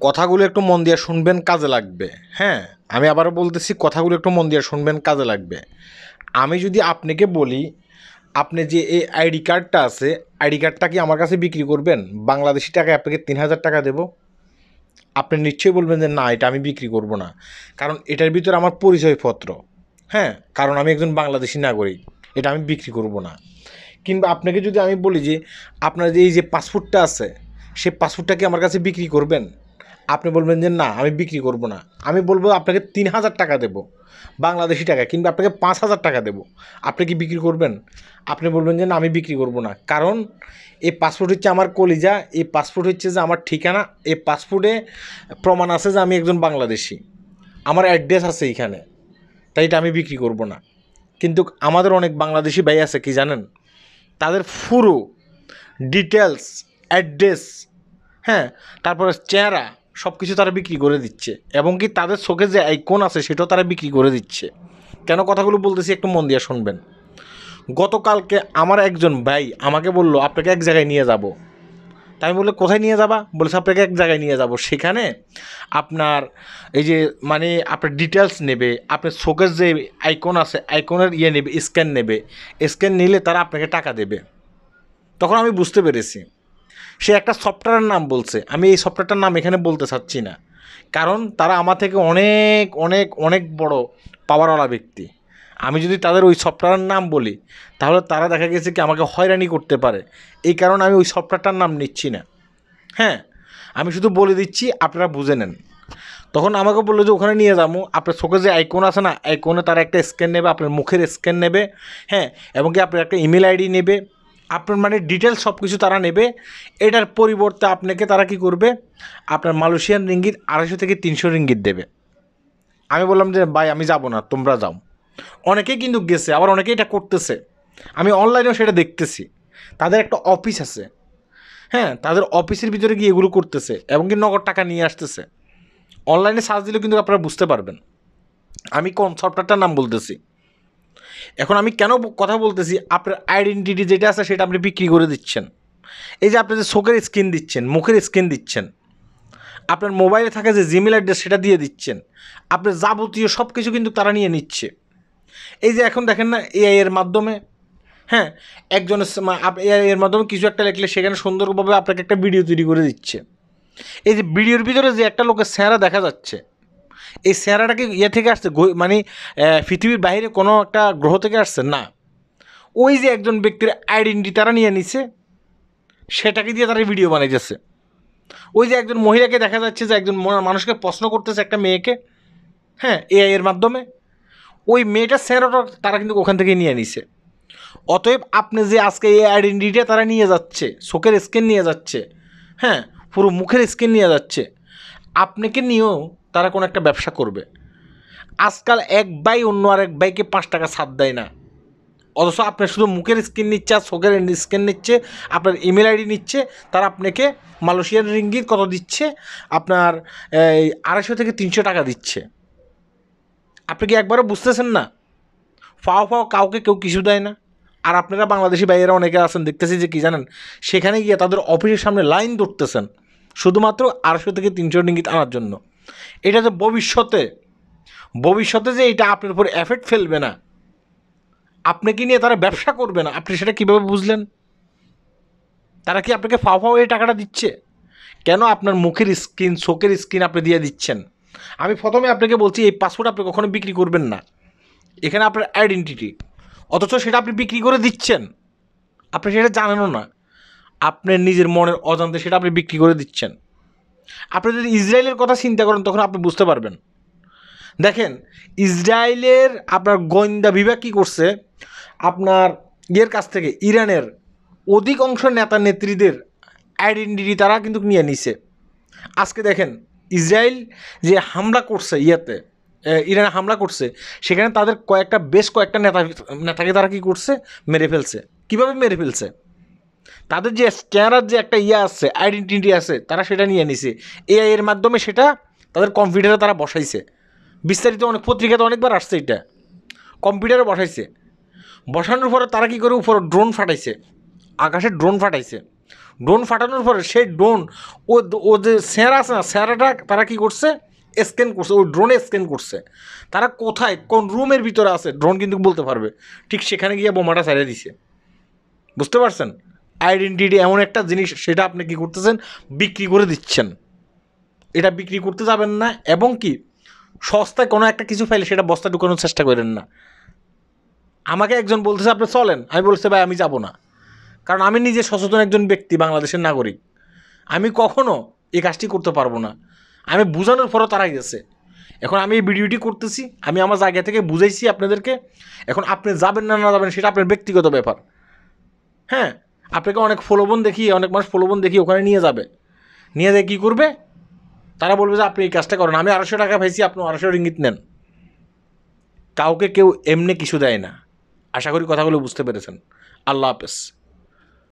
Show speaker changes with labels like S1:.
S1: কথাগুলো একটু মন দিয়ে শুনবেন, কাজে লাগবে। হ্যাঁ, আমি আবারও বলতেছি, কথাগুলো একটু মন দিয়ে শুনবেন, কাজে লাগবে। আমি যদি আপনাকে বলি, আপনি যে এই আইডি কার্ডটা আছে, আইডি কার্ডটা কি আমার কাছে বিক্রি করবেন? বাংলাদেশি টাকায় আপনাকে ৩,০০০ টাকা দেবো। আপনি নিশ্চয়ই বলবেন যে না, এটা আমি বিক্রি করব না, কারণ এটার ভিতরে আমার পরিচয়পত্র। হ্যাঁ, কারণ আমি একজন বাংলাদেশি নাগরিক, এটা আমি বিক্রি করব না। কিংবা আপনাকে যদি আমি বলি যে আপনার যে এই যে পাসপোর্টটা আছে, সেই পাসপোর্টটা কি আমার কাছে বিক্রি করবেন? আপনি বলবেন যে না, আমি বিক্রি করব না। আমি বলবো আপনাকে ৩,০০০ টাকা দেবো বাংলাদেশি টাকা, কিংবা আপনাকে ৫,০০০ টাকা দেবো। আপনি কি বিক্রি করবেন? আপনি বলবেন যে না, আমি বিক্রি করব না, কারণ এই পাসপোর্ট হচ্ছে আমার কলিজা, এই পাসপোর্ট হচ্ছে যে আমার ঠিকানা, এই পাসপোর্টে প্রমাণ আছে যে আমি একজন বাংলাদেশি, আমার অ্যাড্রেস আছে এইখানে, তাই এটা আমি বিক্রি করব না। কিন্তু আমাদের অনেক বাংলাদেশি ভাই আছে, কি জানেন, তাদের পুরো ডিটেলস, অ্যাড্রেস, হ্যাঁ, তারপরে চেহারা, সব কিছু তারা বিক্রি করে দিচ্ছে, এবং কি তাদের চোখে যে আইকন আছে সেটাও তারা বিক্রি করে দিচ্ছে। কেন কথাগুলো বলতেছি একটু মন দিয়ে শুনবেন। গতকালকে আমার একজন ভাই আমাকে বলল আপনাকে এক জায়গায় নিয়ে যাব। তাই আমি বললে কোথায় নিয়ে যাবা? বলেছে আপনাকে এক জায়গায় নিয়ে যাব, সেখানে আপনার এই যে মানে আপনার ডিটেলস নেবে, আপনার চোখের যে আইকন আছে আইকনের নেবে, স্ক্যান নেবে, স্ক্যান নিলে তারা আপনাকে টাকা দেবে। তখন আমি বুঝতে পেরেছি সে একটা সফটওয়্যারের নাম বলছে। আমি এই সফটওয়্যারটার নাম এখানে বলতে চাচ্ছি না, কারণ তারা আমার থেকে অনেক অনেক অনেক বড় পাওয়ারওয়ালা ব্যক্তি। আমি যদি তাদের ওই সফটওয়্যারের নাম বলি, তাহলে তারা দেখা গেছে কি আমাকে হয়রানি করতে পারে। এই কারণে আমি ওই সফটওয়্যারটার নাম নিচ্ছি না। হ্যাঁ, আমি শুধু বলে দিচ্ছি, আপনারা বুঝে নেন। তখন আমাকে বললো যে ওখানে নিয়ে যাবো, আপনার চোখে যে আইকন আছে না, আইকনে তারা একটা স্ক্যান নেবে, আপনার মুখের স্ক্যান নেবে, হ্যাঁ, এবং কি আপনার একটা ইমেল আইডি নেবে, আপনার মানে ডিটেলস সব কিছু তারা নেবে। এটার পরিবর্তে আপনাকে তারা কি করবে, আপনার মালয়েশিয়ান রিঙ্গিত 250 থেকে 300 রিঙ্গিত দেবে। আমি বললাম যে ভাই আমি যাব না, তোমরা যাও। অনেকেই কিন্তু গেছে, আবার অনেকেই এটা করতেছে, আমি অনলাইনেও সেটা দেখতেছি। তাদের একটা অফিস আছে, হ্যাঁ, তাদের অফিসের ভিতরে গিয়ে এগুলো করতেছে, এবং কি নগদ টাকা নিয়ে আসতেছে। অনলাইনে সার্চ দিলেও কিন্তু আপনারা বুঝতে পারবেন আমি কোন সফটওয়্যারটার নাম বলতেছি। এখন আমি কেন কথা বলতেছি, আপনার আইডেন্টিটি যেটা আছে সেটা আপনি বিক্রি করে দিচ্ছেন। এই যে আপনি যে চোখের স্ক্রিন দিচ্ছেন, মুখের স্ক্রিন দিচ্ছেন, আপনার মোবাইলে থাকা যে জিমেল অ্যাড্রেস সেটা দিয়ে দিচ্ছেন, আপনার যাবতীয় সব কিছু কিন্তু তারা নিয়ে নিচ্ছে। এই যে এখন দেখেন না, এআই এর মাধ্যমে, হ্যাঁ, একজনের এআই এর মাধ্যমে কিছু একটা লিখলে সেখানে সুন্দরভাবে আপনাকে একটা ভিডিও তৈরি করে দিচ্ছে। এই যে ভিডিওর ভিতরে যে একটা লোকের চেহারা দেখা যাচ্ছে, এই চেহারাটা কি ইয়ে থেকে আসছে, মানে পৃথিবীর বাইরে কোনো একটা গ্রহ থেকে আসছে না, ওই যে একজন ব্যক্তির আইডেন্টি তারা নিয়ে নিছে, সেটাকে দিয়ে তারা ভিডিও বানাইতেছে। ওই যে একজন মহিলাকে দেখা যাচ্ছে যে একজন মানুষকে প্রশ্ন করতেছে, একটা মেয়েকে, হ্যাঁ, এআই এর মাধ্যমে, ওই মেয়েটার চেহারাটা তারা কিন্তু ওখান থেকে নিয়ে নিছে। অতএব আপনি যে আজকে এই আইডেন্টিটিটা তারা নিয়ে যাচ্ছে, চোখের স্ক্যান নিয়ে যাচ্ছে, হ্যাঁ, পুরো মুখের স্ক্যান নিয়ে যাচ্ছে, আপনাকে নিয়েও তারা কোনো একটা ব্যবসা করবে। আজকাল এক ভাই অন্য আরেক ভাইকে 5 টাকা ছাড় দেয় না, অথচ আপনার শুধু মুখের স্ক্যান নিচ্ছে আর চোখের স্ক্যান নিচ্ছে, আপনার ইমেল আইডি নিচ্ছে, তারা আপনাকে মালয়েশিয়ান রিঙ্গিত কত দিচ্ছে, আপনার 250 থেকে 300 টাকা দিচ্ছে। আপনি কি একবারও বুঝতেছেন না? ফাও কাউকে কেউ কিছু দেয় না। আর আপনারা বাংলাদেশি ভাইয়েরা অনেকে আছেন, দেখতেছি যে কী জানেন, সেখানে গিয়ে তাদের অফিসের সামনে লাইন ধরতেছেন শুধুমাত্র 250 থেকে 300 রিঙ্গিত আনার জন্য। এটা যে ভবিষ্যতে যে এটা আপনার উপর এফেক্ট ফেলবে না, আপনাকে নিয়ে তারা ব্যবসা করবে না, আপনি সেটা কীভাবে বুঝলেন? তারা কি আপনাকে ফাও এই টাকাটা দিচ্ছে? কেন আপনার মুখের স্ক্রিন, চোখের স্ক্রিন আপনি দিয়ে দিচ্ছেন? আমি প্রথমে আপনাকে বলছি এই পাসপোর্ট আপনি কখনো বিক্রি করবেন না, এখানে আপনার আইডেন্টিটি, অথচ সেটা আপনি বিক্রি করে দিচ্ছেন, আপনি সেটা জানেনও না, আপনার নিজের মনের অজান্তে সেটা আপনি বিক্রি করে দিচ্ছেন। আপনি যদি ইসরায়েলের কথা চিন্তা করেন তখন আপনি বুঝতে পারবেন। দেখেন, ইসরায়েলের আপনার গোয়েন্দা বিভাগ কী করছে, আপনার ইয়ের কাছ থেকে, ইরানের অধিকাংশ নেতা নেত্রীদের আইডেন্টিটি তারা কিন্তু নিয়ে নিছে। আজকে দেখেন, ইসরায়েল যে হামলা করছে ইরানে হামলা করছে, সেখানে তাদের বেশ কয়েকটা নেতাকে তারা কী করছে, মেরে ফেলছে। কীভাবে মেরে ফেলছে? তাদের যে স্ক্যানার যে একটা আছে, আইডেন্টিটি আছে, তারা সেটা নিয়ে নিছে। এআই এর মাধ্যমে সেটা তাদের কম্পিউটারে তারা বসাইছে। বিস্তারিত অনেক পত্রিকাতে অনেকবার আসছে, এটা কম্পিউটারে বসাইছে। বসানোর পরে তারা কী করে, উপরে ড্রোন ফাটাইছে, আকাশে ড্রোন ফাটাইছে। ড্রোন ফাটানোর পরে সেই ড্রোন ও ও যে স্যার আছে না, স্যারাটা তারা কী করছে, স্ক্যান করছে, ওই ড্রোনে স্ক্যান করছে। তারা কোথায় কোন রুমের ভিতরে আছে ড্রোন কিন্তু বলতে পারবে, ঠিক সেখানে গিয়ে বোমাটা ছেড়ে দিছে। বুঝতে পারছেন? আইডেন্টিটি এমন একটা জিনিস, সেটা আপনি কী করতেছেন, বিক্রি করে দিচ্ছেন। এটা বিক্রি করতে যাবেন না, এবং কি সস্তায় কোনো একটা কিছু পাইলে সেটা বস্তা ঢুকানোর চেষ্টা করেন না। আমাকে একজন বলতেছে আপনি চলেন, আমি বলছি ভাই আমি যাব না, কারণ আমি নিজে সচেতন একজন ব্যক্তি, বাংলাদেশের নাগরিক। আমি কখনো এই কাজটি করতে পারবো না। আমি বোঝানোর পরও তারা গেছে। এখন আমি এই ভিডিওটি করতেছি, আমি আমার জায়গা থেকে বুঝাইছি আপনাদেরকে। এখন আপনি যাবেন না না যাবেন সেটা আপনার ব্যক্তিগত ব্যাপার। হ্যাঁ, আপনাকে অনেক প্রলোভন দেখিয়ে, অনেক মানুষ প্রলোভন দেখিয়ে ওখানে নিয়ে যাবে, নিয়ে যায় কী করবে, তারা বলবে যে আপনি এই কাজটা করেন, আমি 250 টাকা পাইছি, আপনি 250 রিঙ্গিত নেন। কাউকে কেউ এমনি কিছু দেয় না। আশা করি কথাগুলো বুঝতে পেরেছেন। আল্লাহ হাফেজ।